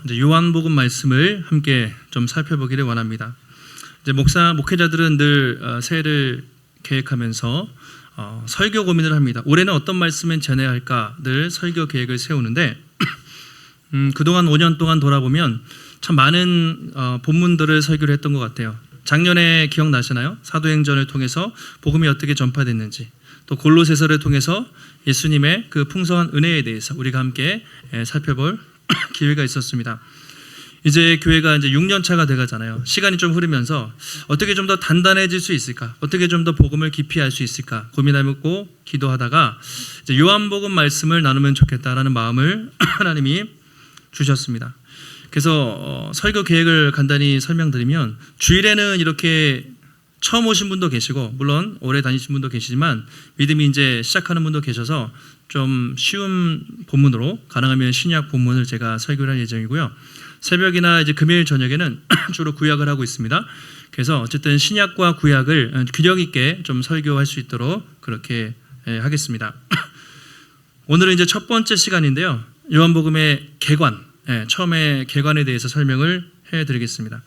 이제 요한복음 말씀을 함께 좀 살펴보기를 원합니다. 이제 목회자들은 늘 새해를 계획하면서 설교 고민을 합니다. 올해는 어떤 말씀을 전해야 할까 늘 설교 계획을 세우는데 그동안 5년 동안 돌아보면 참 많은 본문들을 설교를 했던 것 같아요. 작년에 기억나시나요? 사도행전을 통해서 복음이 어떻게 전파됐는지, 또 골로새서를 통해서 예수님의 그 풍성한 은혜에 대해서 우리가 함께 살펴볼 기회가 있었습니다. 이제 교회가 이제 6년 차가 돼가잖아요. 시간이 좀 흐르면서 어떻게 좀 더 단단해질 수 있을까, 어떻게 좀 더 복음을 깊이 알 수 있을까 고민하고 기도하다가 이제 요한복음 말씀을 나누면 좋겠다라는 마음을 하나님이 주셨습니다. 그래서 설교 계획을 간단히 설명드리면, 주일에는 이렇게 처음 오신 분도 계시고 물론 오래 다니신 분도 계시지만 믿음이 이제 시작하는 분도 계셔서 좀 쉬운 본문으로, 가능하면 신약 본문을 제가 설교를 할 예정이고요. 새벽이나 이제 금요일 저녁에는 주로 구약을 하고 있습니다. 그래서 어쨌든 신약과 구약을 균형 있게 좀 설교할 수 있도록 그렇게 하겠습니다. 오늘은 이제 첫 번째 시간인데요. 요한복음의 개관, 처음에 개관에 대해서 설명을 해드리겠습니다.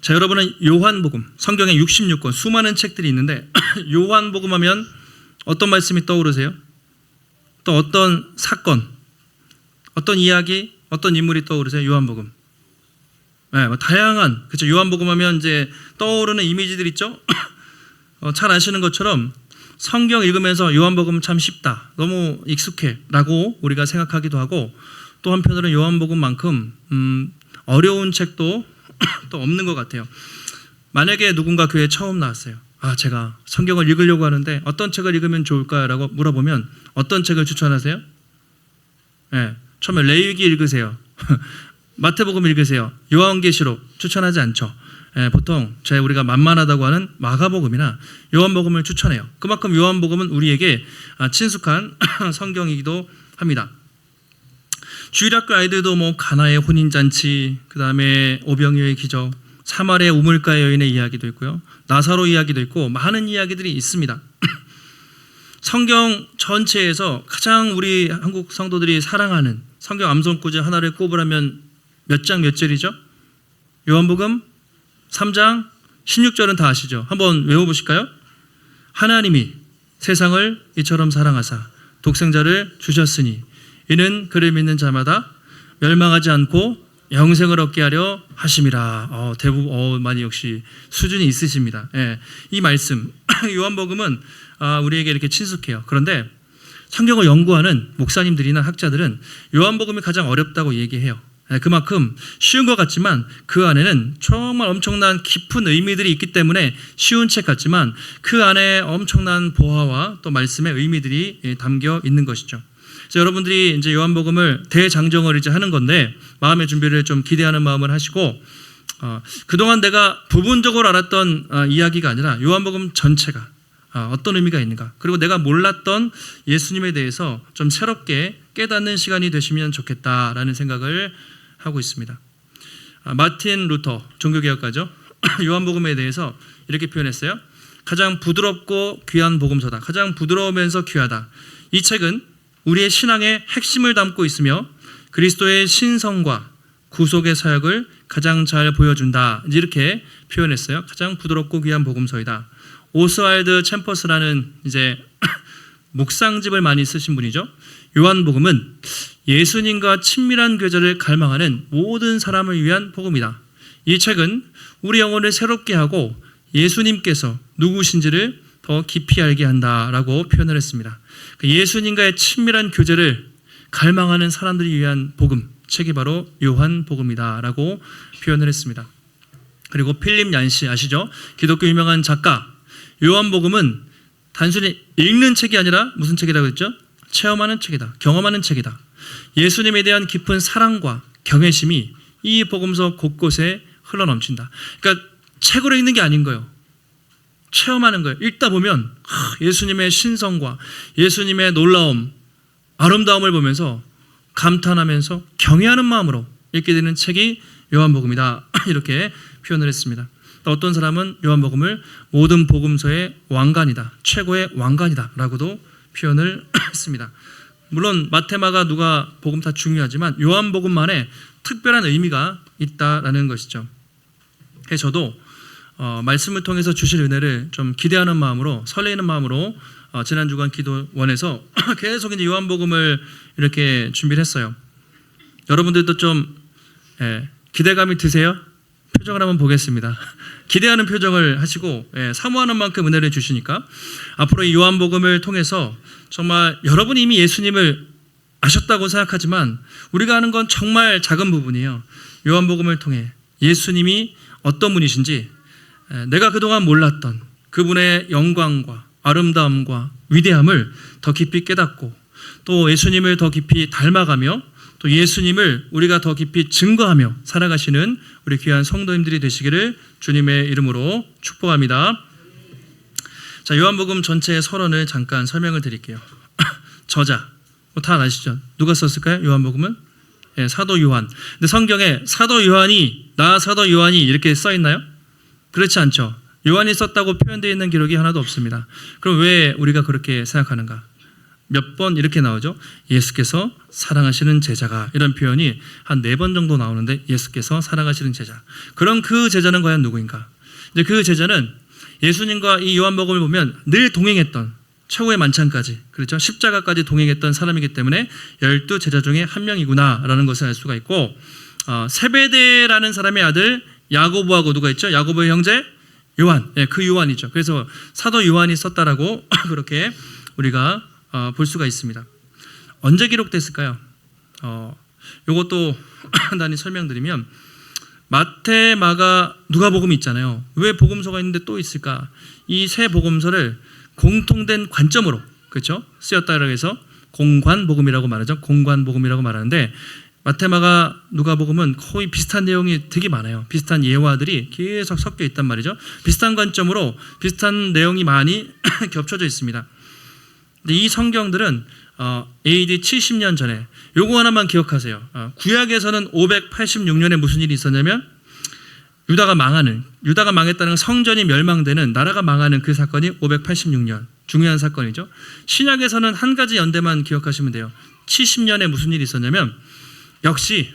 자, 여러분은 요한복음, 성경에 66권 수많은 책들이 있는데 요한복음 하면 어떤 말씀이 떠오르세요? 또 어떤 사건, 어떤 이야기, 어떤 인물이 떠오르세요? 요한복음. 뭐 다양한, 그렇죠. 요한복음 하면 이제 떠오르는 이미지들 있죠. 잘 아시는 것처럼 성경 읽으면서 요한복음 참 쉽다, 너무 익숙해라고 우리가 생각하기도 하고, 또 한편으로는 요한복음만큼 어려운 책도 또 없는 것 같아요. 만약에 누군가 교회에 처음 나왔어요. 제가 성경을 읽으려고 하는데 어떤 책을 읽으면 좋을까라고 물어보면 어떤 책을 추천하세요? 처음에 레위기 읽으세요. 마태복음 읽으세요. 요한계시록 추천하지 않죠. 보통 우리가 만만하다고 하는 마가복음이나 요한복음을 추천해요. 그만큼 요한복음은 우리에게 친숙한 성경이기도 합니다. 주일학교 아이들도 뭐 가나의 혼인잔치, 그 다음에 오병이어의 기적, 사마리아 우물가의 여인의 이야기도 있고요, 나사로 이야기도 있고 많은 이야기들이 있습니다. 성경 전체에서 가장 우리 한국 성도들이 사랑하는 성경 암송구절 하나를 꼽으라면 몇 장 몇 절이죠? 요한복음 3장 16절은 다 아시죠? 한번 외워보실까요? 하나님이 세상을 이처럼 사랑하사 독생자를 주셨으니 이는 그를 믿는 자마다 멸망하지 않고 영생을 얻게 하려 하심이라. 대부분 많이 역시 수준이 있으십니다. 이 말씀 요한복음은 우리에게 이렇게 친숙해요. 그런데 성경을 연구하는 목사님들이나 학자들은 요한복음이 가장 어렵다고 얘기해요. 그만큼 쉬운 것 같지만 그 안에는 정말 엄청난 깊은 의미들이 있기 때문에 쉬운 책 같지만 그 안에 엄청난 보화와 또 말씀의 의미들이 담겨 있는 것이죠. 그래서 여러분들이 이제 요한복음을 대장정을 이제 하는 건데 마음의 준비를 좀 기대하는 마음을 하시고, 그동안 내가 부분적으로 알았던 이야기가 아니라 요한복음 전체가 어떤 의미가 있는가, 그리고 내가 몰랐던 예수님에 대해서 좀 새롭게 깨닫는 시간이 되시면 좋겠다라는 생각을 하고 있습니다. 마틴 루터 종교개혁가죠. 요한복음에 대해서 이렇게 표현했어요. 가장 부드럽고 귀한 복음서다. 가장 부드러우면서 귀하다. 이 책은 우리의 신앙의 핵심을 담고 있으며 그리스도의 신성과 구속의 사역을 가장 잘 보여준다. 이렇게 표현했어요. 가장 부드럽고 귀한 복음서이다. 오스왈드 챔퍼스라는 이제 묵상집을 많이 쓰신 분이죠. 요한복음은 예수님과 친밀한 교제를 갈망하는 모든 사람을 위한 복음이다. 이 책은 우리 영혼을 새롭게 하고 예수님께서 누구신지를 더 깊이 알게 한다라고 표현을 했습니다. 예수님과의 친밀한 교제를 갈망하는 사람들을 위한 복음, 책이 바로 요한복음이다라고 표현을 했습니다. 그리고 필립 얀시 아시죠? 기독교 유명한 작가. 요한복음은 단순히 읽는 책이 아니라 무슨 책이라고 했죠? 체험하는 책이다. 경험하는 책이다. 예수님에 대한 깊은 사랑과 경외심이 이 복음서 곳곳에 흘러넘친다. 그러니까 책으로 읽는 게 아닌 거예요. 체험하는 거예요. 읽다 보면 예수님의 신성과 예수님의 놀라움, 아름다움을 보면서 감탄하면서 경외하는 마음으로 읽게 되는 책이 요한복음이다. 이렇게 표현을 했습니다. 또 어떤 사람은 요한복음을 모든 복음서의 왕관이다, 최고의 왕관이다 라고도 표현을 했습니다. 물론 마태, 마가, 누가 복음 다 중요하지만 요한복음만에 특별한 의미가 있다라는 것이죠. 그래서 저도 말씀을 통해서 주실 은혜를 좀 기대하는 마음으로, 설레이는 마음으로 지난 주간 기도원에서 계속 이제 요한복음을 이렇게 준비를 했어요. 여러분들도 좀 기대감이 드세요? 표정을 한번 보겠습니다. 기대하는 표정을 하시고 사모하는 만큼 은혜를 주시니까 앞으로 이 요한복음을 통해서 정말 여러분이 이미 예수님을 아셨다고 생각하지만 우리가 아는 건 정말 작은 부분이에요. 요한복음을 통해 예수님이 어떤 분이신지, 내가 그동안 몰랐던 그분의 영광과 아름다움과 위대함을 더 깊이 깨닫고, 또 예수님을 더 깊이 닮아가며, 또 예수님을 우리가 더 깊이 증거하며 살아가시는 우리 귀한 성도님들이 되시기를 주님의 이름으로 축복합니다. 자, 요한복음 전체의 서론을 잠깐 설명을 드릴게요. 저자, 다 아시죠? 누가 썼을까요? 요한복음은? 사도 요한. 근데 성경에 사도 요한이, 나 사도 요한이 이렇게 써 있나요? 그렇지 않죠. 요한이 썼다고 표현되어 있는 기록이 하나도 없습니다. 그럼 왜 우리가 그렇게 생각하는가? 몇 번 이렇게 나오죠. 예수께서 사랑하시는 제자가, 이런 표현이 한 4번 정도 나오는데, 예수께서 사랑하시는 제자. 그럼 그 제자는 과연 누구인가? 이제 그 제자는 예수님과 이 요한복음을 보면 늘 동행했던, 최후의 만찬까지, 그렇죠? 십자가까지 동행했던 사람이기 때문에 12제자 중에 한 명이구나라는 것을 알 수가 있고, 세베대라는 사람의 아들 야고보하고 누가 있죠? 야고보의 형제 요한, 그 요한이죠. 그래서 사도 요한이 썼다라고 그렇게 우리가 볼 수가 있습니다. 언제 기록됐을까요? 이것도 간단히 설명드리면, 마태, 마가, 누가복음이 있잖아요. 왜 복음서가 있는데 또 있을까? 이 세 복음서를 공통된 관점으로, 그렇죠? 쓰였다고 해서 공관복음이라고 말하죠. 공관복음이라고 말하는데, 마태, 마가, 누가복음은 거의 비슷한 내용이 되게 많아요. 비슷한 예화들이 계속 섞여 있단 말이죠. 비슷한 관점으로 비슷한 내용이 많이 겹쳐져 있습니다. 근데 이 성경들은 AD 70년 전에, 요거 하나만 기억하세요. 구약에서는 586년에 무슨 일이 있었냐면, 유다가 망했다는 건 성전이 멸망되는, 나라가 망하는 그 사건이 586년, 중요한 사건이죠. 신약에서는 한 가지 연대만 기억하시면 돼요. 70년에 무슨 일이 있었냐면, 역시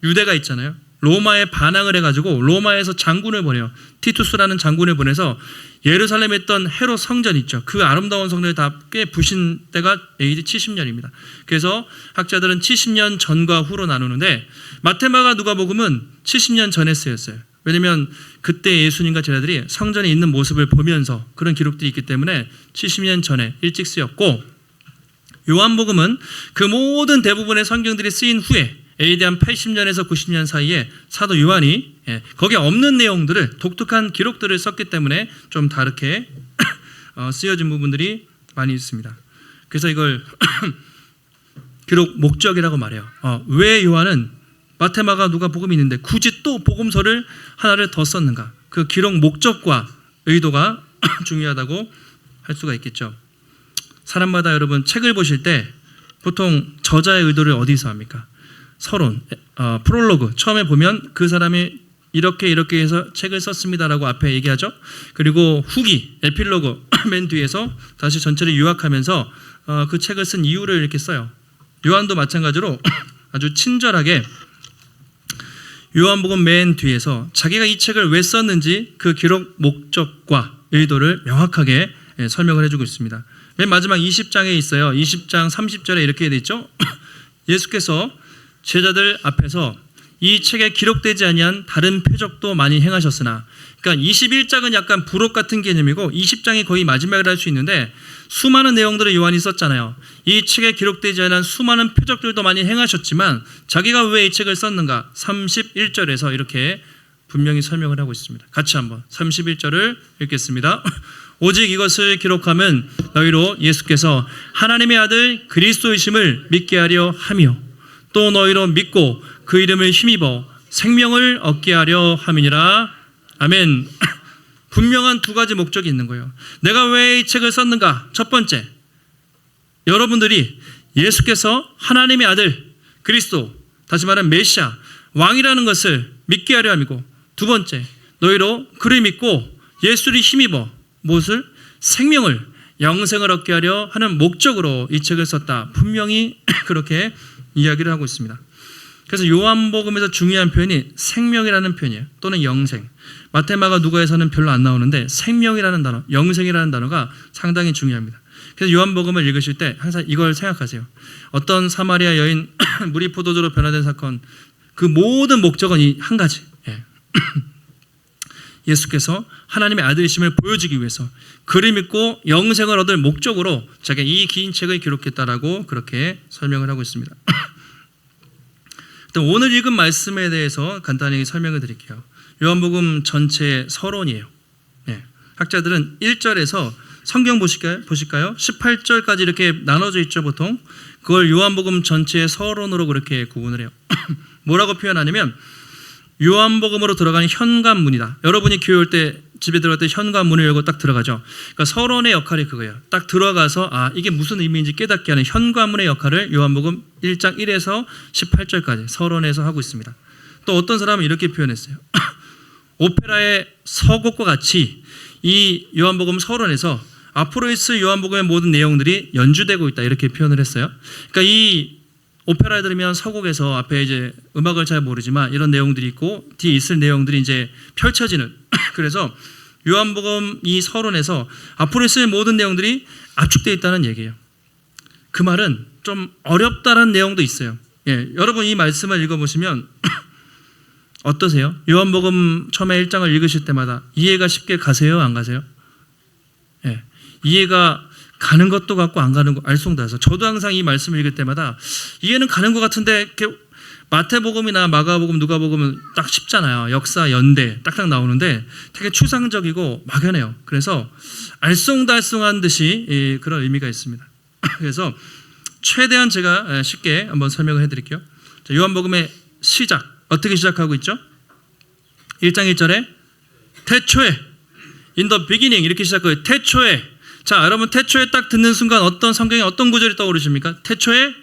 유대가 있잖아요. 로마에 반항을 해가지고 로마에서 장군을 보내요. 티투스라는 장군을 보내서 예루살렘에 있던 헤롯 성전 있죠. 그 아름다운 성전을 다 깨부신 때가 AD 70년입니다. 그래서 학자들은 70년 전과 후로 나누는데, 마태마가 누가복음은 70년 전에 쓰였어요. 왜냐하면 그때 예수님과 제자들이 성전에 있는 모습을 보면서 그런 기록들이 있기 때문에 70년 전에 일찍 쓰였고, 요한복음은 그 모든 대부분의 성경들이 쓰인 후에 AD 한 80년에서 90년 사이에 사도 요한이 거기에 없는 내용들을, 독특한 기록들을 썼기 때문에 좀 다르게 쓰여진 부분들이 많이 있습니다. 그래서 이걸 기록 목적이라고 말해요. 왜 요한은 마태마가 누가복음이 있는데 굳이 또 복음서를 하나를 더 썼는가? 그 기록 목적과 의도가 중요하다고 할 수가 있겠죠. 사람마다 여러분 책을 보실 때 보통 저자의 의도를 어디서 합니까? 서론, 프롤로그, 처음에 보면 그 사람이 이렇게 해서 책을 썼습니다라고 앞에 얘기하죠. 그리고 후기, 에필로그, 맨 뒤에서 다시 전체를 요약하면서 그 책을 쓴 이유를 이렇게 써요. 요한도 마찬가지로 아주 친절하게 요한복음 맨 뒤에서 자기가 이 책을 왜 썼는지 그 기록 목적과 의도를 명확하게 설명을 해주고 있습니다. 맨 마지막 20장에 있어요. 20장 30절에 이렇게 돼 있죠. 예수께서 제자들 앞에서 이 책에 기록되지 아니한 다른 표적도 많이 행하셨으나, 그러니까 21장은 약간 부록 같은 개념이고 20장이 거의 마지막이라 할 수 있는데, 수많은 내용들을 요한이 썼잖아요. 이 책에 기록되지 않은 수많은 표적들도 많이 행하셨지만 자기가 왜 이 책을 썼는가? 31절에서 이렇게 분명히 설명을 하고 있습니다. 같이 한번 31절을 읽겠습니다. 오직 이것을 기록하면 너희로 예수께서 하나님의 아들 그리스도이심을 믿게 하려 하며, 또 너희로 믿고 그 이름을 힘입어 생명을 얻게 하려 함이니라. 아멘. 분명한 두 가지 목적이 있는 거예요. 내가 왜 이 책을 썼는가? 첫 번째, 여러분들이 예수께서 하나님의 아들 그리스도, 다시 말하면 메시아, 왕이라는 것을 믿게 하려 함이고, 두 번째, 너희로 그를 믿고 예수를 힘입어 무엇을? 생명을, 영생을 얻게 하려 하는 목적으로 이 책을 썼다. 분명히 그렇게 이야기를 하고 있습니다. 그래서 요한복음에서 중요한 표현이 생명이라는 표현이에요. 또는 영생. 마태, 마가, 누가에서는 별로 안 나오는데 생명이라는 단어, 영생이라는 단어가 상당히 중요합니다. 그래서 요한복음을 읽으실 때 항상 이걸 생각하세요. 어떤 사마리아 여인 물이 포도주로 변화된 사건, 그 모든 목적은 이 한 가지. 예수께서 하나님의 아들이심을 보여주기 위해서 그를 믿고 영생을 얻을 목적으로 자기가 이 긴 책을 기록했다라고 그렇게 설명을 하고 있습니다. 오늘 읽은 말씀에 대해서 간단히 설명을 드릴게요. 요한복음 전체의 서론이에요. 학자들은 1절에서 성경 보실까요? 18절까지 이렇게 나눠져 있죠, 보통. 그걸 요한복음 전체의 서론으로 그렇게 구분을 해요. 뭐라고 표현하냐면 요한복음으로 들어가는 현관문이다. 여러분이 교회 올 때, 집에 들어갈 때 현관문을 열고 딱 들어가죠. 그러니까 서론의 역할이 그거예요. 딱 들어가서 이게 무슨 의미인지 깨닫게 하는 현관문의 역할을 요한복음 1장 1에서 18절까지 서론에서 하고 있습니다. 또 어떤 사람은 이렇게 표현했어요. 오페라의 서곡과 같이 이 요한복음 서론에서 앞으로 있을 요한복음의 모든 내용들이 연주되고 있다, 이렇게 표현을 했어요. 그러니까 이 오페라에 들으면 서곡에서 앞에 이제 음악을 잘 모르지만 이런 내용들이 있고 뒤에 있을 내용들이 이제 펼쳐지는 그래서 요한복음 이 서론에서 앞으로 있을 모든 내용들이 압축되어 있다는 얘기예요. 그 말은 좀 어렵다는 내용도 있어요. 여러분 이 말씀을 읽어보시면 어떠세요? 요한복음 처음에 1장을 읽으실 때마다 이해가 쉽게 가세요? 안 가세요? 이해가 가는 것도 같고 안 가는 거 알쏭달쏭. 저도 항상 이 말씀을 읽을 때마다 이해는 가는 것 같은데 이렇게 마태복음이나 마가복음, 누가복음은 딱 쉽잖아요. 역사, 연대 딱딱 나오는데 되게 추상적이고 막연해요. 그래서 알쏭달쏭한 듯이 그런 의미가 있습니다. 그래서 최대한 제가 쉽게 한번 설명을 해드릴게요. 요한복음의 시작 어떻게 시작하고 있죠? 1장 1절에 태초에 in the beginning 이렇게 시작해요. 태초에. 자, 여러분 태초에 딱 듣는 순간 어떤 성경에 어떤 구절이 떠오르십니까? 태초에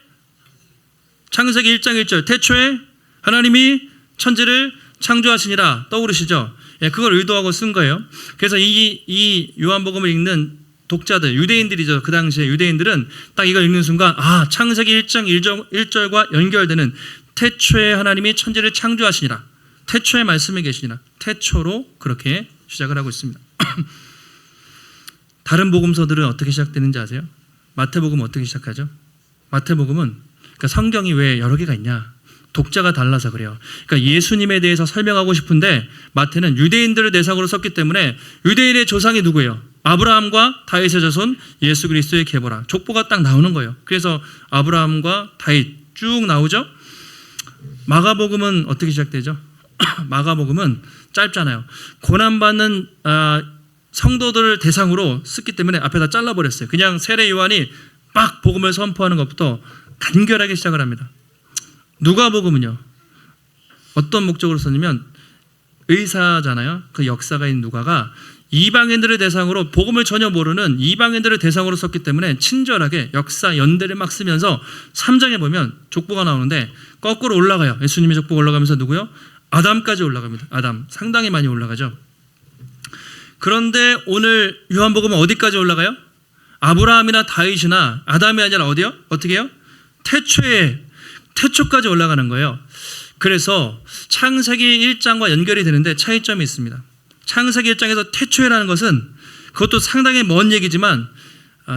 창세기 1장 1절 태초에 하나님이 천지를 창조하시니라 떠오르시죠? 그걸 의도하고 쓴 거예요. 그래서 이 요한복음을 읽는 독자들, 유대인들이죠. 그 당시에 유대인들은 딱 이걸 읽는 순간 창세기 1장 1절과 연결되는 태초에 하나님이 천지를 창조하시니라, 태초에 말씀이 계시니라, 태초로 그렇게 시작을 하고 있습니다. 다른 복음서들은 어떻게 시작되는지 아세요? 마태복음은 어떻게 시작하죠? 마태복음은 그러니까 성경이 왜 여러 개가 있냐? 독자가 달라서 그래요. 그러니까 예수님에 대해서 설명하고 싶은데 마태는 유대인들을 대상으로 썼기 때문에 유대인의 조상이 누구예요? 아브라함과 다윗의 자손 예수 그리스도의 계보라. 족보가 딱 나오는 거예요. 그래서 아브라함과 다윗 쭉 나오죠. 마가복음은 어떻게 시작되죠? 마가복음은 짧잖아요. 고난받는 성도들을 대상으로 쓰기 때문에 앞에다 잘라버렸어요. 그냥 세례 요한이 막 복음을 선포하는 것부터 간결하게 시작을 합니다. 누가복음은요, 어떤 목적으로 썼냐면 의사잖아요. 그 역사가 있는 누가가 이방인들을 대상으로 복음을 전혀 모르는 이방인들을 대상으로 썼기 때문에 친절하게 역사 연대를 막 쓰면서 3장에 보면 족보가 나오는데 거꾸로 올라가요. 예수님의 족보가 올라가면서 누구요? 아담까지 올라갑니다. 아담 상당히 많이 올라가죠. 그런데 오늘 요한복음은 어디까지 올라가요? 아브라함이나 다윗이나 아담이 아니라 어디요? 어떻게 해요? 태초까지 올라가는 거예요. 그래서 창세기 1장과 연결이 되는데 차이점이 있습니다. 창세기 1장에서 태초에라는 것은 그것도 상당히 먼 얘기지만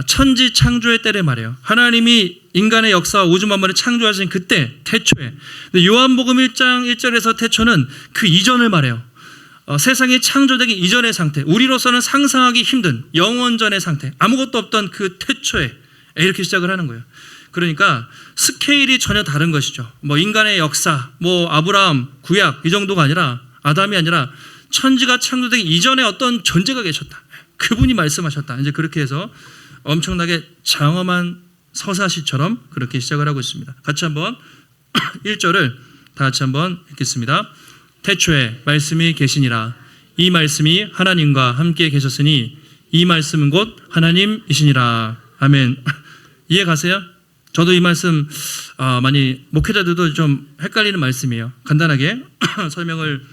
천지 창조의 때를 말해요. 하나님이 인간의 역사와 우주 만물을 창조하신 그때 태초에. 근데 요한복음 1장 1절에서 태초는 그 이전을 말해요. 세상이 창조되기 이전의 상태, 우리로서는 상상하기 힘든 영원전의 상태, 아무것도 없던 그 태초에 이렇게 시작을 하는 거예요. 그러니까 스케일이 전혀 다른 것이죠. 인간의 역사, 아브라함, 구약 이 정도가 아니라 아담이 아니라 천지가 창조되기 이전에 어떤 존재가 계셨다. 그분이 말씀하셨다. 이제 그렇게 해서 엄청나게 장엄한 서사시처럼 그렇게 시작을 하고 있습니다. 같이 한번 1절을 다 같이 한번 읽겠습니다. 태초에 말씀이 계시니라. 이 말씀이 하나님과 함께 계셨으니 이 말씀은 곧 하나님이시니라. 아멘. 이해 가세요? 저도 이 말씀 많이 목회자들도 좀 헷갈리는 말씀이에요. 간단하게 설명을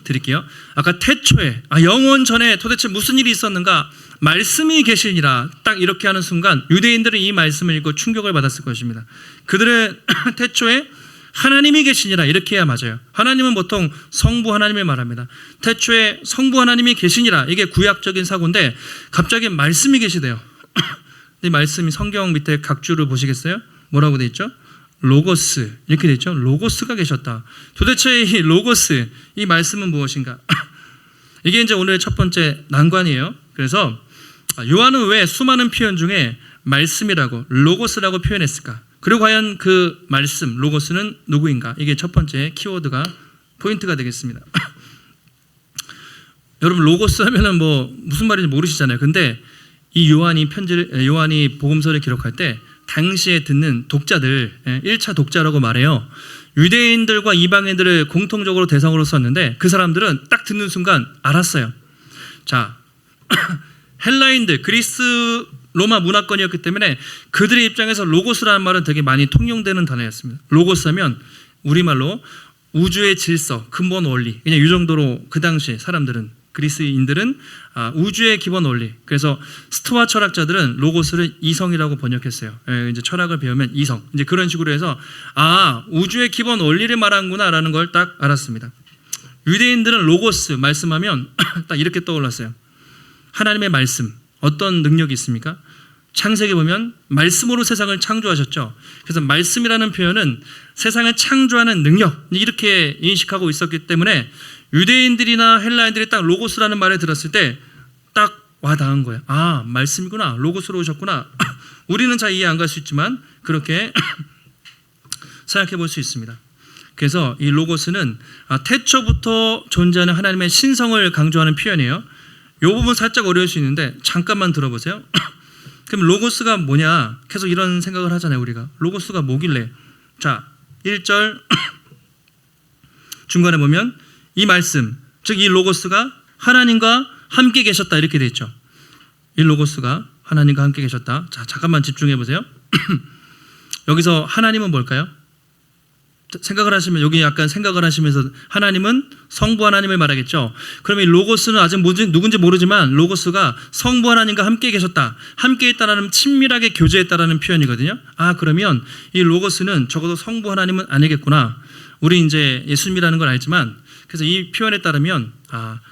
드릴게요. 아까 태초에 영원 전에 도대체 무슨 일이 있었는가? 말씀이 계시니라 딱 이렇게 하는 순간 유대인들은 이 말씀을 읽고 충격을 받았을 것입니다. 그들의 태초에 하나님이 계시니라 이렇게 해야 맞아요. 하나님은 보통 성부 하나님을 말합니다. 태초에 성부 하나님이 계시니라 이게 구약적인 사고인데 갑자기 말씀이 계시대요. 이 말씀이 성경 밑에 각주를 보시겠어요? 뭐라고 돼 있죠? 로고스 이렇게 돼 있죠. 로고스가 계셨다. 도대체 이 로고스 이 말씀은 무엇인가? 이게 이제 오늘의 첫 번째 난관이에요. 그래서 요한은 왜 수많은 표현 중에 말씀이라고 로고스라고 표현했을까? 그리고 과연 그 말씀 로고스는 누구인가? 이게 첫 번째 키워드가 포인트가 되겠습니다. 여러분 로고스 하면은 뭐 무슨 말인지 모르시잖아요. 근데 이 요한이 복음서를 기록할 때 당시에 듣는 독자들 1차 독자라고 말해요. 유대인들과 이방인들을 공통적으로 대상으로 썼는데 그 사람들은 딱 듣는 순간 알았어요. 자, 헬라인들 그리스 로마 문화권이었기 때문에 그들의 입장에서 로고스라는 말은 되게 많이 통용되는 단어였습니다. 로고스 하면 우리말로 우주의 질서, 근본 원리. 그냥 이 정도로 그 당시 사람들은 그리스인들은 우주의 기본 원리. 그래서 스토아 철학자들은 로고스를 이성이라고 번역했어요. 이제 철학을 배우면 이성. 이제 그런 식으로 해서 우주의 기본 원리를 말하는구나라는 걸 딱 알았습니다. 유대인들은 로고스 말씀하면 딱 이렇게 떠올랐어요. 하나님의 말씀. 어떤 능력이 있습니까? 창세기 보면 말씀으로 세상을 창조하셨죠. 그래서 말씀이라는 표현은 세상을 창조하는 능력 이렇게 인식하고 있었기 때문에 유대인들이나 헬라인들이 딱 로고스라는 말을 들었을 때 딱 와닿은 거예요. 말씀이구나. 로고스로 오셨구나. 우리는 잘 이해 안 갈 수 있지만 그렇게 생각해 볼 수 있습니다. 그래서 이 로고스는 태초부터 존재하는 하나님의 신성을 강조하는 표현이에요. 이 부분 살짝 어려울 수 있는데 잠깐만 들어보세요. 그럼 로고스가 뭐냐? 계속 이런 생각을 하잖아요. 우리가 로고스가 뭐길래? 자, 1절 중간에 보면 이 말씀, 즉 이 로고스가 하나님과 함께 계셨다 이렇게 돼 있죠. 이 로고스가 하나님과 함께 계셨다. 자, 잠깐만 집중해 보세요. 여기서 하나님은 뭘까요? 생각을 하시면 여기 약간 생각을 하시면서 하나님은 성부 하나님을 말하겠죠. 그러면 이 로고스는 아직 누군지 모르지만 로고스가 성부 하나님과 함께 계셨다. 함께 있다라는 친밀하게 교제했다라는 표현이거든요. 그러면 이 로고스는 적어도 성부 하나님은 아니겠구나. 우리 이제 예수님이라는 걸 알지만 그래서 이 표현에 따르면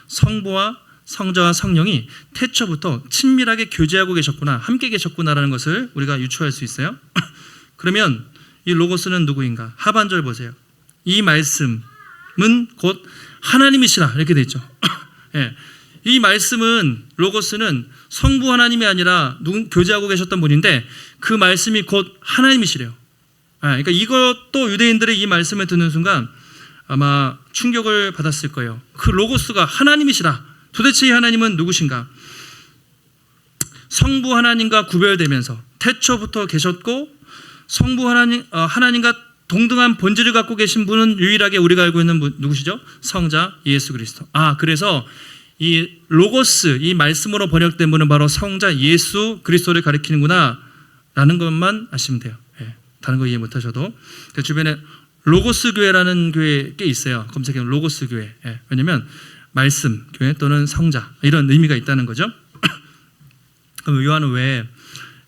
성부와 성자와 성령이 태초부터 친밀하게 교제하고 계셨구나. 함께 계셨구나라는 것을 우리가 유추할 수 있어요. 그러면 이 로고스는 누구인가? 하반절 보세요. 이 말씀은 곧 하나님이시라 이렇게 돼 있죠. 예. 이 말씀은 로고스는 성부 하나님이 아니라 교제하고 계셨던 분인데 그 말씀이 곧 하나님이시래요. 그러니까 이것도 유대인들의 이 말씀을 듣는 순간 아마 충격을 받았을 거예요. 그 로고스가 하나님이시라. 도대체 이 하나님은 누구신가? 성부 하나님과 구별되면서 태초부터 계셨고 성부 하나님과 동등한 본질을 갖고 계신 분은 유일하게 우리가 알고 있는 분 누구시죠? 성자 예수 그리스도. 그래서 이 로고스 이 말씀으로 번역된 분은 바로 성자 예수 그리스도를 가리키는구나 라는 것만 아시면 돼요. 다른 거 이해 못하셔도. 그 주변에 로고스 교회라는 교회 꽤 있어요. 검색해보면 로고스 교회. 왜냐하면 말씀 교회 또는 성자 이런 의미가 있다는 거죠. 그럼 요한은 왜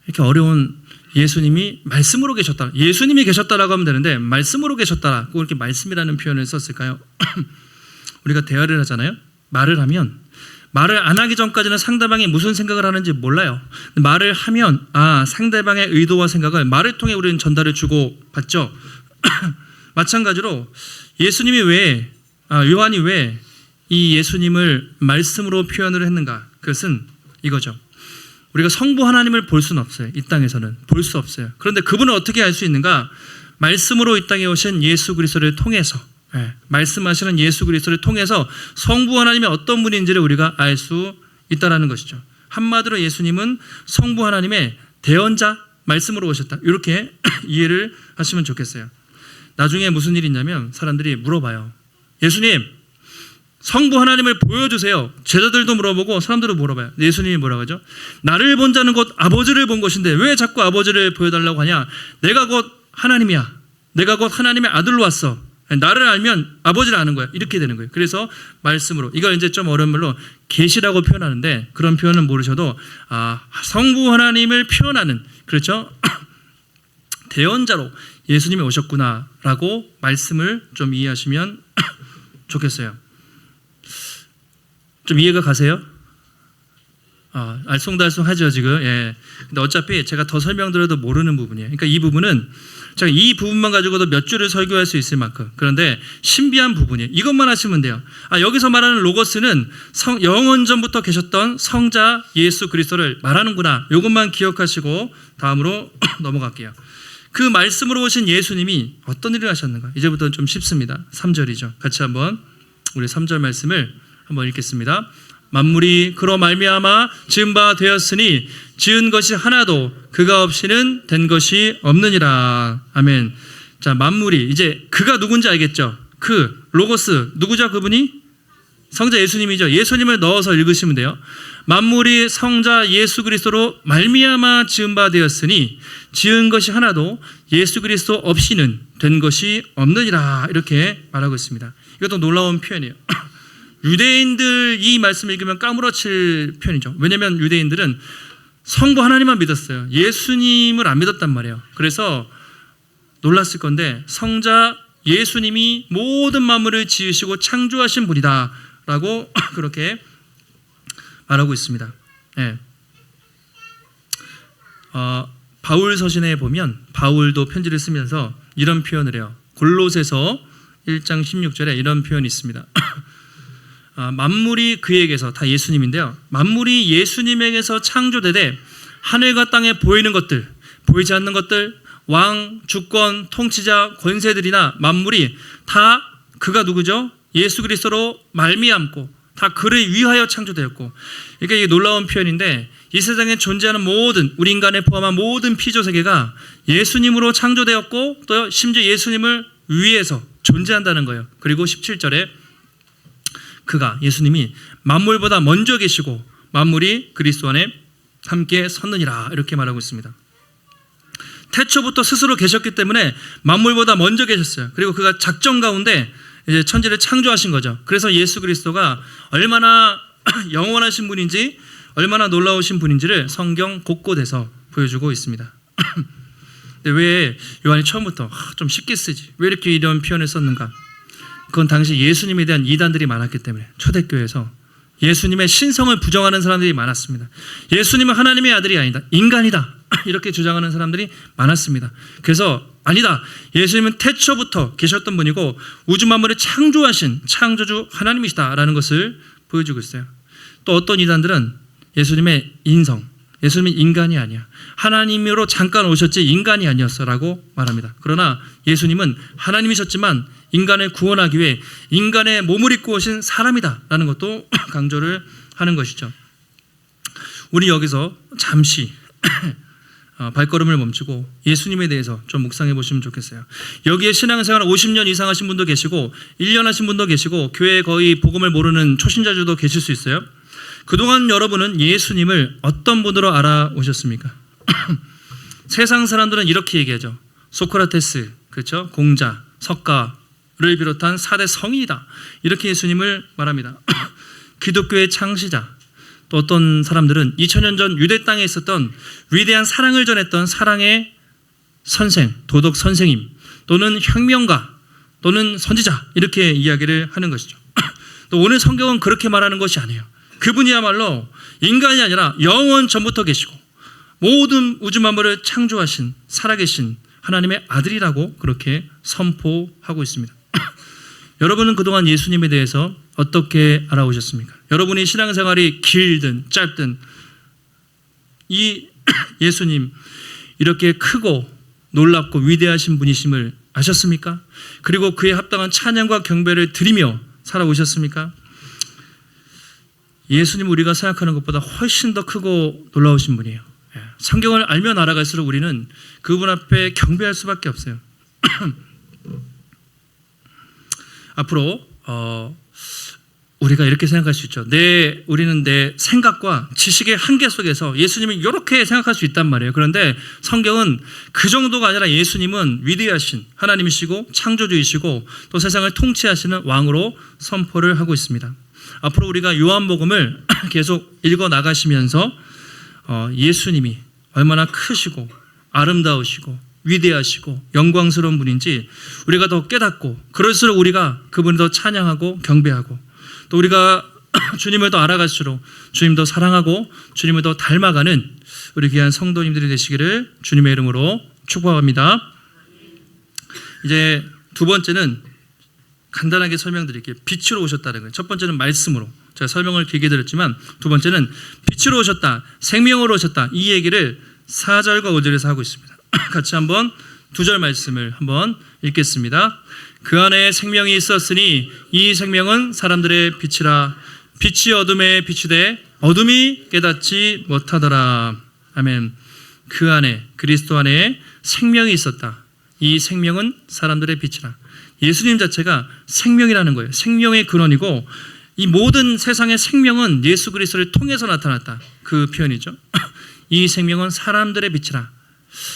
이렇게 어려운 예수님이 말씀으로 계셨다. 예수님이 계셨다라고 하면 되는데 말씀으로 계셨다라고 이렇게 말씀이라는 표현을 썼을까요? 우리가 대화를 하잖아요. 말을 하면 말을 안 하기 전까지는 상대방이 무슨 생각을 하는지 몰라요. 말을 하면 상대방의 의도와 생각을 말을 통해 우리는 전달을 주고 받죠. 마찬가지로 예수님이 요한이 왜 이 예수님을 말씀으로 표현을 했는가? 그것은 이거죠. 우리가 성부 하나님을 볼 수는 없어요. 이 땅에서는 볼 수 없어요. 그런데 그분을 어떻게 알 수 있는가? 말씀으로 이 땅에 오신 예수 그리스도를 통해서 말씀하시는 예수 그리스도를 통해서 성부 하나님이 어떤 분인지를 우리가 알 수 있다는 것이죠. 한마디로 예수님은 성부 하나님의 대언자 말씀으로 오셨다. 이렇게 이해를 하시면 좋겠어요. 나중에 무슨 일이 있냐면 사람들이 물어봐요. 예수님 성부 하나님을 보여주세요. 제자들도 물어보고 사람들도 물어봐요. 예수님이 뭐라고 하죠? 나를 본 자는 곧 아버지를 본 것인데 왜 자꾸 아버지를 보여달라고 하냐? 내가 곧 하나님이야. 내가 곧 하나님의 아들로 왔어. 나를 알면 아버지를 아는 거야. 이렇게 되는 거예요. 그래서 말씀으로, 이걸 이제 좀 어려운 말로 계시라고 표현하는데, 그런 표현은 모르셔도 성부 하나님을 표현하는, 그렇죠? 대언자로 예수님이 오셨구나라고 말씀을 좀 이해하시면 좋겠어요. 좀 이해가 가세요? 알쏭달쏭하죠 지금. 예. 근데 어차피 제가 더 설명드려도 모르는 부분이에요. 그러니까 이 부분은 제가 이 부분만 가지고도 몇 줄을 설교할 수 있을 만큼, 그런데 신비한 부분이에요. 이것만 하시면 돼요. 여기서 말하는 로고스는 영원 전부터 계셨던 성자 예수 그리스도를 말하는구나. 이것만 기억하시고 다음으로 넘어갈게요. 그 말씀으로 오신 예수님이 어떤 일을 하셨는가? 이제부터는 좀 쉽습니다. 3절이죠. 같이 한번 우리 3절 말씀을 한번 읽겠습니다. 만물이 그로 말미암아 지은 바 되었으니 지은 것이 하나도 그가 없이는 된 것이 없느니라. 아멘. 자, 만물이, 이제 그가 누군지 알겠죠? 그 로고스 누구죠? 그분이 성자 예수님이죠. 예수님을 넣어서 읽으시면 돼요. 만물이 성자 예수 그리스도로 말미암아 지은 바 되었으니 지은 것이 하나도 예수 그리스도 없이는 된 것이 없느니라. 이렇게 말하고 있습니다. 이것도 놀라운 표현이에요. 유대인들 이 말씀을 읽으면 까무러칠 표현이죠. 왜냐하면 유대인들은 성부 하나님만 믿었어요. 예수님을 안 믿었단 말이에요. 그래서 놀랐을 건데, 성자 예수님이 모든 만물을 지으시고 창조하신 분이다 라고 그렇게 말하고 있습니다. 네. 바울 서신에 보면 바울도 편지를 쓰면서 이런 표현을 해요. 골로새서 1장 16절에 이런 표현이 있습니다. 만물이 그에게서, 다 예수님인데요, 만물이 예수님에게서 창조되되 하늘과 땅에 보이는 것들, 보이지 않는 것들, 왕, 주권, 통치자, 권세들이나 만물이 다 그가 누구죠? 예수 그리스도로 말미암고 다 그를 위하여 창조되었고. 그러니까 이게 놀라운 표현인데, 이 세상에 존재하는 모든, 우리 인간에 포함한 모든 피조세계가 예수님으로 창조되었고 또 심지어 예수님을 위해서 존재한다는 거예요. 그리고 17절에 그가, 예수님이 만물보다 먼저 계시고 만물이 그리스도 안에 함께 섰느니라. 이렇게 말하고 있습니다. 태초부터 스스로 계셨기 때문에 만물보다 먼저 계셨어요. 그리고 그가 작정 가운데 이제 천지를 창조하신 거죠. 그래서 예수 그리스도가 얼마나 영원하신 분인지, 얼마나 놀라우신 분인지를 성경 곳곳에서 보여주고 있습니다. 근데 왜 요한이 처음부터 좀 쉽게 쓰지, 왜 이렇게 이런 표현을 썼는가? 그건 당시 예수님에 대한 이단들이 많았기 때문에, 초대교회에서 예수님의 신성을 부정하는 사람들이 많았습니다. 예수님은 하나님의 아들이 아니다, 인간이다, 이렇게 주장하는 사람들이 많았습니다. 그래서 아니다, 예수님은 태초부터 계셨던 분이고 우주 만물을 창조하신 창조주 하나님이시다라는 것을 보여주고 있어요. 또 어떤 이단들은 예수님의 인성, 예수님은 인간이 아니야, 하나님으로 잠깐 오셨지 인간이 아니었어라고 말합니다. 그러나 예수님은 하나님이셨지만 인간을 구원하기 위해 인간의 몸을 입고 오신 사람이다라는 것도 강조를 하는 것이죠. 우리 여기서 잠시 발걸음을 멈추고 예수님에 대해서 좀 묵상해 보시면 좋겠어요. 여기에 신앙생활 50년 이상 하신 분도 계시고 1년 하신 분도 계시고 교회에 거의 복음을 모르는 초신자들도 계실 수 있어요. 그동안 여러분은 예수님을 어떤 분으로 알아오셨습니까? 세상 사람들은 이렇게 얘기하죠. 소크라테스, 그렇죠? 공자, 석가를 비롯한 4대 성인이다, 이렇게 예수님을 말합니다. 기독교의 창시자. 또 어떤 사람들은 2000년 전 유대 땅에 있었던 위대한 사랑을 전했던 사랑의 선생, 도덕 선생님, 또는 혁명가, 또는 선지자, 이렇게 이야기를 하는 것이죠. 또 오늘 성경은 그렇게 말하는 것이 아니에요. 그분이야말로 인간이 아니라 영원 전부터 계시고 모든 우주 만물을 창조하신 살아계신 하나님의 아들이라고 그렇게 선포하고 있습니다. 여러분은 그동안 예수님에 대해서 어떻게 알아오셨습니까? 여러분이 신앙생활이 길든 짧든 이 예수님, 이렇게 크고 놀랍고 위대하신 분이심을 아셨습니까? 그리고 그에 합당한 찬양과 경배를 드리며 살아오셨습니까? 예수님, 우리가 생각하는 것보다 훨씬 더 크고 놀라우신 분이에요. 성경을 알면 알아갈수록 우리는 그분 앞에 경배할 수밖에 없어요. 앞으로 우리가 이렇게 생각할 수 있죠. 우리는 내 생각과 지식의 한계 속에서 예수님이 이렇게 생각할 수 있단 말이에요. 그런데 성경은 그 정도가 아니라 예수님은 위대하신 하나님이시고 창조주이시고 또 세상을 통치하시는 왕으로 선포를 하고 있습니다. 앞으로 우리가 요한복음을 계속 읽어 나가시면서 예수님이 얼마나 크시고 아름다우시고 위대하시고 영광스러운 분인지 우리가 더 깨닫고, 그럴수록 우리가 그분을 더 찬양하고 경배하고, 또 우리가 주님을 더 알아갈수록 주님 더 사랑하고 주님을 더 닮아가는 우리 귀한 성도님들이 되시기를 주님의 이름으로 축복합니다. 이제 두 번째는 간단하게 설명드릴게요. 빛으로 오셨다는 거예요. 첫 번째는 말씀으로 제가 설명을 길게 드렸지만, 두 번째는 빛으로 오셨다, 생명으로 오셨다, 이 얘기를 4절과 5절에서 하고 있습니다. 같이 한번 2절 말씀을 한번 읽겠습니다. 그 안에 생명이 있었으니 이 생명은 사람들의 빛이라. 빛이 어둠에 비추되 어둠이 깨닫지 못하더라. 아멘. 그 안에, 그리스도 안에 생명이 있었다. 이 생명은 사람들의 빛이라. 예수님 자체가 생명이라는 거예요. 생명의 근원이고, 이 모든 세상의 생명은 예수 그리스도를 통해서 나타났다, 그 표현이죠. 이 생명은 사람들의 빛이라.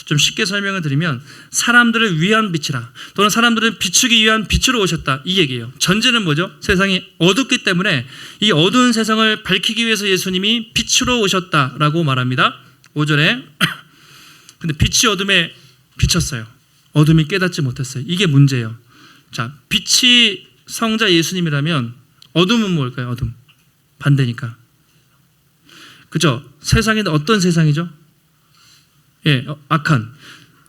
좀 쉽게 설명을 드리면 사람들을 위한 빛이라, 또는 사람들을 비추기 위한 빛으로 오셨다, 이 얘기예요. 전제는 뭐죠? 세상이 어둡기 때문에 이 어두운 세상을 밝히기 위해서 예수님이 빛으로 오셨다라고 말합니다. 5절에 근데 빛이 어둠에 비쳤어요. 어둠이 깨닫지 못했어요. 이게 문제예요. 자, 빛이 성자 예수님이라면 어둠은 뭘까요? 어둠, 반대니까. 그죠? 세상에는 어떤 세상이죠? 악한,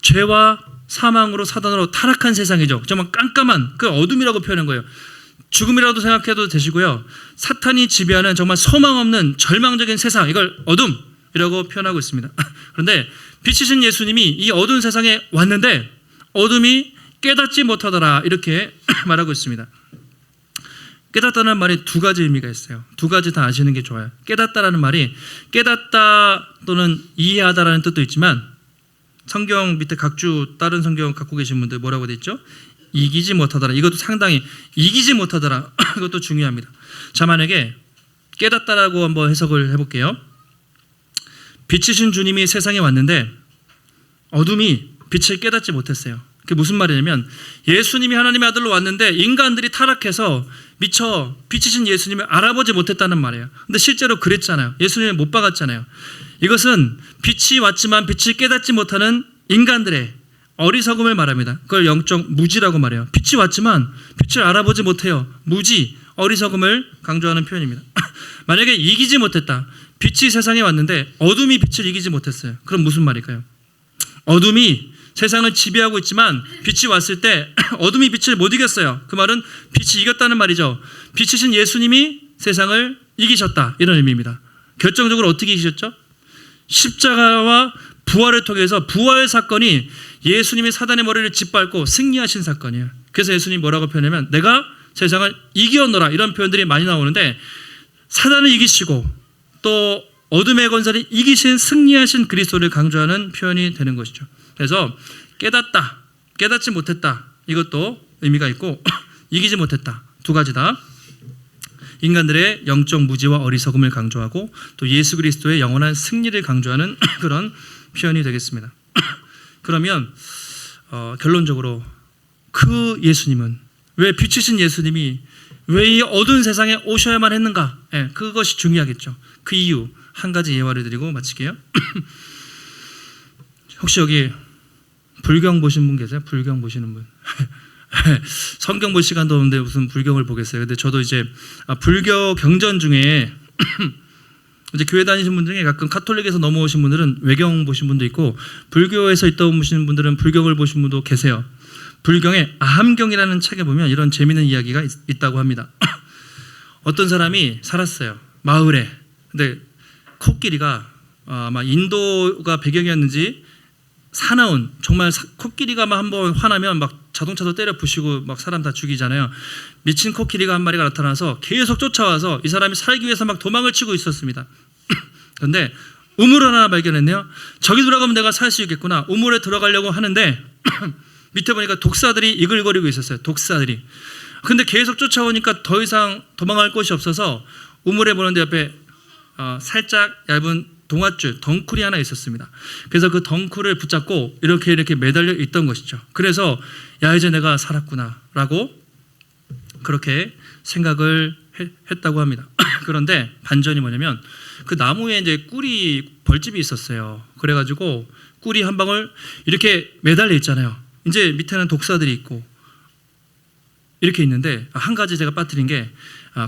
죄와 사망으로 사단으로 타락한 세상이죠. 정말 깜깜한 그 어둠이라고 표현한 거예요. 죽음이라도 생각해도 되시고요. 사탄이 지배하는 정말 소망 없는 절망적인 세상, 이걸 어둠이라고 표현하고 있습니다. 그런데 빛이신 예수님이 이 어두운 세상에 왔는데 어둠이 깨닫지 못하더라, 이렇게 말하고 있습니다. 깨닫다는 말이 두 가지 의미가 있어요. 두 가지 다 아시는 게 좋아요. 깨닫다라는 말이 깨닫다 또는 이해하다라는 뜻도 있지만, 성경 밑에 각주 다른 성경 갖고 계신 분들 뭐라고 돼 있죠? 이기지 못하더라. 이것도 상당히, 이기지 못하더라, 이것도 중요합니다. 자, 만약에 깨닫다라고 한번 해석을 해볼게요. 빛이신 주님이 세상에 왔는데 어둠이 빛을 깨닫지 못했어요. 그게 무슨 말이냐면, 예수님이 하나님의 아들로 왔는데 인간들이 타락해서 미처 빛이신 예수님을 알아보지 못했다는 말이에요. 근데 실제로 그랬잖아요. 예수님을 못 박았잖아요. 이것은 빛이 왔지만 빛을 깨닫지 못하는 인간들의 어리석음을 말합니다. 그걸 영적 무지라고 말해요. 빛이 왔지만 빛을 알아보지 못해요. 무지, 어리석음을 강조하는 표현입니다. 만약에 이기지 못했다, 빛이 세상에 왔는데 어둠이 빛을 이기지 못했어요. 그럼 무슨 말일까요? 어둠이 세상을 지배하고 있지만 빛이 왔을 때 어둠이 빛을 못 이겼어요. 그 말은 빛이 이겼다는 말이죠. 빛이신 예수님이 세상을 이기셨다, 이런 의미입니다. 결정적으로 어떻게 이기셨죠? 십자가와 부활을 통해서 부활 사건이 예수님이 사단의 머리를 짓밟고 승리하신 사건이에요. 그래서 예수님이 뭐라고 표현하면 내가 세상을 이기었노라, 이런 표현들이 많이 나오는데, 사단을 이기시고 또 어둠의 권세를 이기신 승리하신 그리스도를 강조하는 표현이 되는 것이죠. 그래서 깨닫다, 깨닫지 못했다, 이것도 의미가 있고 이기지 못했다, 두 가지다. 인간들의 영적 무지와 어리석음을 강조하고 또 예수 그리스도의 영원한 승리를 강조하는 그런 표현이 되겠습니다. 그러면 결론적으로 그 예수님은, 왜 빛이신 예수님이 왜 이 어두운 세상에 오셔야만 했는가? 그것이 중요하겠죠. 그 이유 한 가지 예화를 드리고 마칠게요. 혹시 여기 불경 보신 분 계세요? 불경 보시는 분? 성경 볼 시간도 없는데 무슨 불경을 보겠어요. 근데 저도 이제 불교 경전 중에 이제 교회 다니신 분 중에 가끔 카톨릭에서 넘어오신 분들은 외경 보신 분도 있고, 불교에서 있다 오신 분들은 불경을 보신 분도 계세요. 불경의 아함경이라는 책에 보면 이런 재미있는 이야기가 있다고 합니다. 어떤 사람이 살았어요, 마을에. 근데 코끼리가 아마 인도가 배경이었는지 사나운, 정말 코끼리가 막 한번 화나면 막 자동차도 때려 부시고 막 사람 다 죽이잖아요. 미친 코끼리가 한 마리가 나타나서 계속 쫓아와서 이 사람이 살기 위해서 막 도망을 치고 있었습니다. 그런데 우물을 하나 발견했네요. 저기 들어가면 내가 살 수 있겠구나. 우물에 들어가려고 하는데 밑에 보니까 독사들이 이글거리고 있었어요. 독사들이. 근데 계속 쫓아오니까 더 이상 도망갈 곳이 없어서 우물에 보는데 옆에 살짝 얇은 동아줄, 덩쿨이 하나 있었습니다. 그래서 그 덩쿨을 붙잡고 이렇게 매달려 있던 것이죠. 그래서 야, 이제 내가 살았구나라고 그렇게 생각을 했다고 합니다. 그런데 반전이 뭐냐면 그 나무에 이제 꿀이 벌집이 있었어요. 그래가지고 꿀이 한 방울 이렇게 매달려 있잖아요. 이제 밑에는 독사들이 있고 이렇게 있는데 한 가지 제가 빠뜨린 게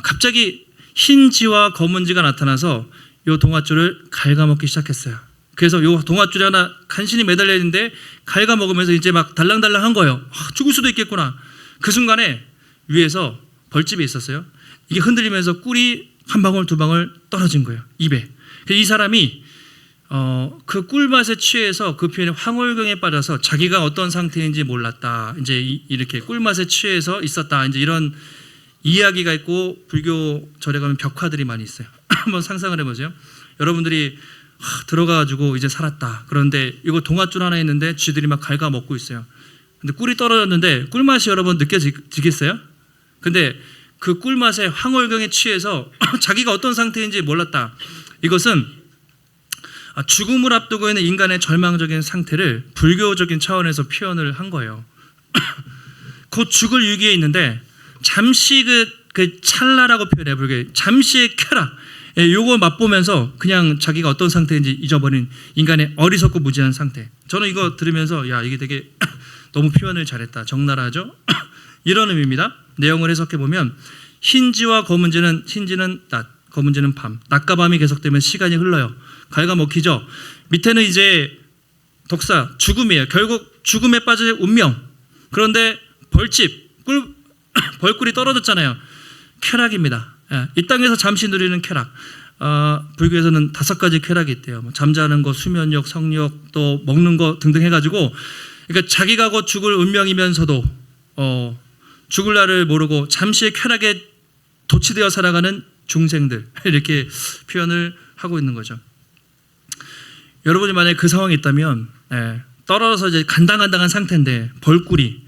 갑자기 흰 지와 검은 지가 나타나서 요 동아줄을 갉아먹기 시작했어요. 그래서 요 동아줄이 하나 간신히 매달려 있는데 갉아먹으면서 이제 막 달랑달랑한 거예요. 죽을 수도 있겠구나. 그 순간에 위에서 벌집이 있었어요. 이게 흔들리면서 꿀이 한 방울 두 방울 떨어진 거예요. 입에. 이 사람이 그 꿀맛에 취해서 그 표현에 황홀경에 빠져서 자기가 어떤 상태인지 몰랐다. 이제 이렇게 꿀맛에 취해서 있었다. 이제 이런 이야기가 있고 불교 절에 가면 벽화들이 많이 있어요. 한번 상상을 해보세요. 여러분들이 들어가가지고 이제 살았다. 그런데 이거 동아줄 하나 있는데 쥐들이 막 갉아먹고 있어요. 근데 꿀이 떨어졌는데 꿀맛이 여러분 느껴지겠어요? 근데 그 꿀맛에 황홀경에 취해서 자기가 어떤 상태인지 몰랐다. 이것은 죽음을 앞두고 있는 인간의 절망적인 상태를 불교적인 차원에서 표현을 한 거예요. 곧 죽을 위기에 있는데 잠시 그 찰나라고 표현해 불교 잠시의 쾌락 요거 맛보면서 그냥 자기가 어떤 상태인지 잊어버린 인간의 어리석고 무지한 상태. 저는 이거 들으면서 야, 이게 되게 너무 표현을 잘했다. 적나라하죠? 이런 의미입니다. 내용을 해석해 보면 흰지와 검은지는 흰지는 낮, 검은지는 밤. 낮과 밤이 계속되면 시간이 흘러요. 갉아먹히죠. 밑에는 이제 독사, 죽음이에요. 결국 죽음에 빠질 운명. 그런데 벌집, 벌꿀이 떨어졌잖아요. 쾌락입니다. 이 땅에서 잠시 누리는 쾌락. 불교에서는 5가지 쾌락이 있대요. 잠자는 거, 수면력, 성욕, 또 먹는 거 등등 해가지고, 그러니까 자기가 곧 죽을 운명이면서도 죽을 날을 모르고 잠시의 쾌락에 도취되어 살아가는 중생들 이렇게 표현을 하고 있는 거죠. 여러분이 만약에 그 상황에 있다면 떨어져서 이제 간당간당한 상태인데 벌꿀이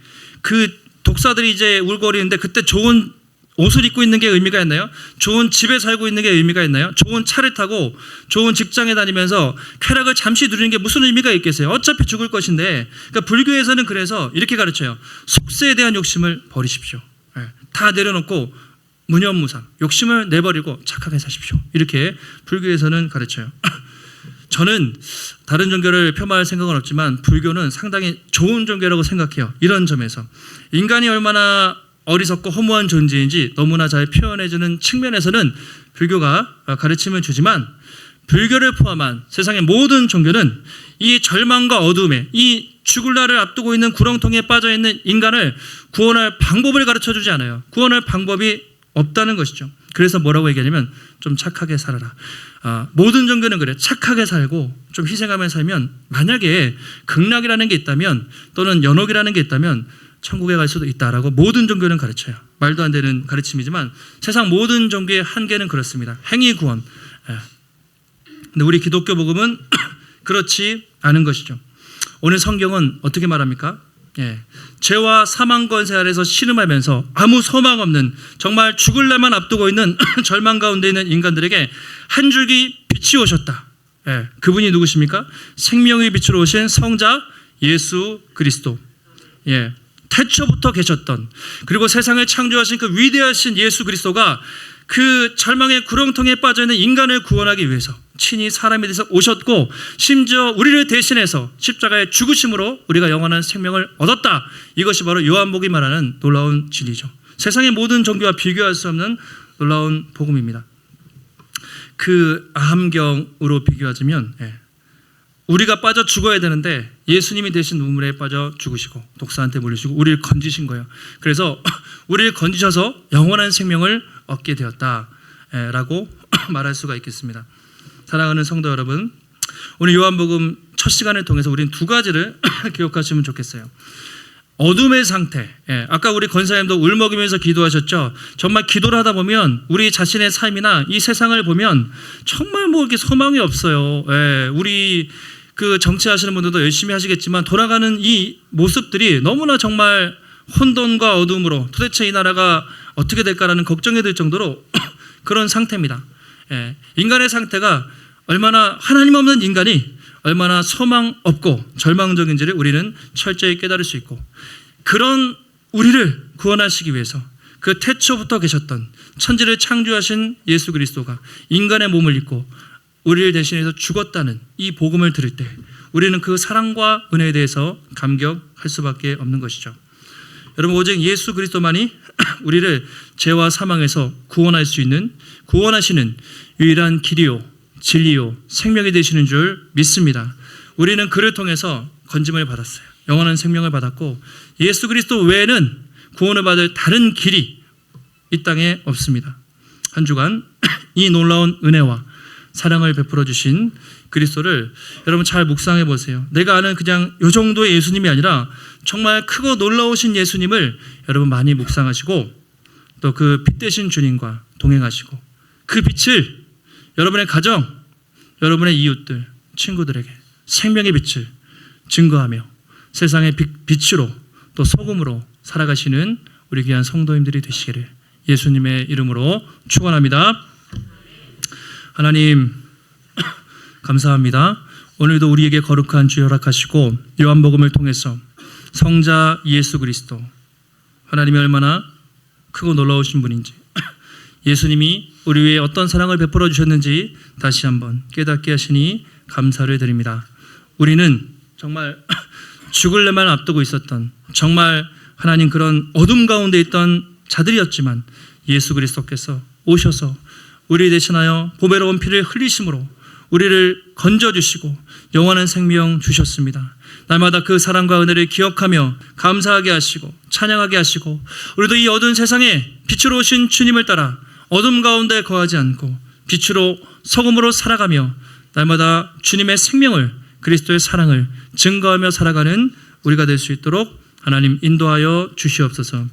그 독사들이 이제 울거리는데 그때 좋은 옷을 입고 있는 게 의미가 있나요? 좋은 집에 살고 있는 게 의미가 있나요? 좋은 차를 타고 좋은 직장에 다니면서 쾌락을 잠시 누리는 게 무슨 의미가 있겠어요? 어차피 죽을 것인데. 그러니까 불교에서는 그래서 이렇게 가르쳐요. 속세에 대한 욕심을 버리십시오. 다 내려놓고 무념무상 욕심을 내버리고 착하게 사십시오. 이렇게 불교에서는 가르쳐요. 저는 다른 종교를 폄하할 생각은 없지만 불교는 상당히 좋은 종교라고 생각해요. 이런 점에서 인간이 얼마나 어리석고 허무한 존재인지 너무나 잘 표현해주는 측면에서는 불교가 가르침을 주지만 불교를 포함한 세상의 모든 종교는 이 절망과 어두움에 이 죽을 날을 앞두고 있는 구렁텅이에 빠져있는 인간을 구원할 방법을 가르쳐주지 않아요. 구원할 방법이 없다는 것이죠. 그래서 뭐라고 얘기하냐면 좀 착하게 살아라. 모든 종교는 그래. 착하게 살고 좀 희생하며 살면 만약에 극락이라는 게 있다면 또는 연옥이라는 게 있다면 천국에 갈 수도 있다라고 모든 종교는 가르쳐요. 말도 안 되는 가르침이지만 세상 모든 종교의 한계는 그렇습니다. 행위 구원. 근데 우리 기독교 복음은 그렇지 않은 것이죠. 오늘 성경은 어떻게 말합니까? 죄와 사망 권세 아래서 신음하면서 아무 소망 없는 정말 죽을 날만 앞두고 있는 절망 가운데 있는 인간들에게 한 줄기 빛이 오셨다. 그분이 누구십니까? 생명의 빛으로 오신 성자 예수 그리스도. 태초부터 계셨던 그리고 세상을 창조하신 그 위대하신 예수 그리스도가 그 절망의 구렁텅이에 빠져있는 인간을 구원하기 위해서 친히 사람이 돼서 오셨고 심지어 우리를 대신해서 십자가의 죽으심으로 우리가 영원한 생명을 얻었다. 이것이 바로 요한복음이 말하는 놀라운 진리죠. 세상의 모든 종교와 비교할 수 없는 놀라운 복음입니다. 그 아함경으로 비교하자면 우리가 빠져 죽어야 되는데 예수님이 대신 눈물에 빠져 죽으시고 독사한테 물리시고 우리를 건지신 거예요. 그래서 우리를 건지셔서 영원한 생명을 얻게 되었다라고 말할 수가 있겠습니다. 사랑하는 성도 여러분, 오늘 요한복음 첫 시간을 통해서 우리는 2가지를 기억하시면 좋겠어요. 어둠의 상태. 아까 우리 권사님도 울먹이면서 기도하셨죠. 정말 기도를 하다 보면 우리 자신의 삶이나 이 세상을 보면 정말 뭐 이렇게 소망이 없어요. 우리 그 정치하시는 분들도 열심히 하시겠지만 돌아가는 이 모습들이 너무나 정말 혼돈과 어둠으로 도대체 이 나라가 어떻게 될까라는 걱정이 들 정도로 그런 상태입니다. 인간의 상태가 얼마나, 하나님 없는 인간이 얼마나 소망 없고 절망적인지를 우리는 철저히 깨달을 수 있고, 그런 우리를 구원하시기 위해서 그 태초부터 계셨던 천지를 창조하신 예수 그리스도가 인간의 몸을 입고 우리를 대신해서 죽었다는 이 복음을 들을 때 우리는 그 사랑과 은혜에 대해서 감격할 수밖에 없는 것이죠. 여러분, 오직 예수 그리스도만이 우리를 죄와 사망에서 구원할 수 있는, 구원하시는 유일한 길이요 진리요 생명이 되시는 줄 믿습니다. 우리는 그를 통해서 건짐을 받았어요. 영원한 생명을 받았고, 예수 그리스도 외에는 구원을 받을 다른 길이 이 땅에 없습니다. 한 주간 이 놀라운 은혜와 사랑을 베풀어 주신 그리스도를 여러분 잘 묵상해 보세요. 내가 아는 그냥 이 정도의 예수님이 아니라 정말 크고 놀라우신 예수님을 여러분 많이 묵상하시고, 또 그 빛 되신 주님과 동행하시고, 그 빛을 여러분의 가정, 여러분의 이웃들, 친구들에게 생명의 빛을 증거하며 세상의 빛으로 또 소금으로 살아가시는 우리 귀한 성도님들이 되시기를 예수님의 이름으로 축원합니다. 하나님 감사합니다. 오늘도 우리에게 거룩한 주 허락하시고 요한복음을 통해서 성자 예수 그리스도, 하나님이 얼마나 크고 놀라우신 분인지, 예수님이 우리 위해 어떤 사랑을 베풀어 주셨는지 다시 한번 깨닫게 하시니 감사를 드립니다. 우리는 정말 죽을래만 앞두고 있었던, 정말 하나님 그런 어둠 가운데 있던 자들이었지만 예수 그리스도께서 오셔서 우리 대신하여 보배로운 피를 흘리심으로 우리를 건져주시고 영원한 생명 주셨습니다. 날마다 그 사랑과 은혜를 기억하며 감사하게 하시고 찬양하게 하시고, 우리도 이 어두운 세상에 빛으로 오신 주님을 따라 어둠 가운데 거하지 않고 빛으로 소금으로 살아가며 날마다 주님의 생명을, 그리스도의 사랑을 증거하며 살아가는 우리가 될 수 있도록 하나님 인도하여 주시옵소서.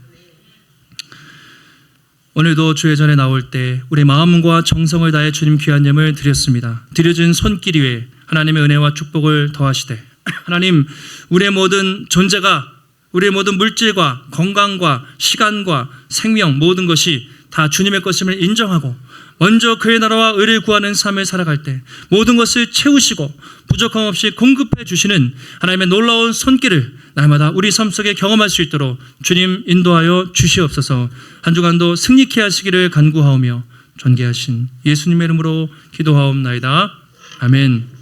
오늘도 주의 전에 나올 때 우리 마음과 정성을 다해 주님 귀한 예물 드렸습니다. 드려진 손길 위에 하나님의 은혜와 축복을 더하시되, 하나님 우리의 모든 존재가, 우리의 모든 물질과 건강과 시간과 생명, 모든 것이 다 주님의 것임을 인정하고 먼저 그의 나라와 의를 구하는 삶을 살아갈 때 모든 것을 채우시고 부족함 없이 공급해 주시는 하나님의 놀라운 손길을 날마다 우리 삶 속에 경험할 수 있도록 주님 인도하여 주시옵소서. 한 주간도 승리케 하시기를 간구하오며 존귀하신 예수님의 이름으로 기도하옵나이다. 아멘.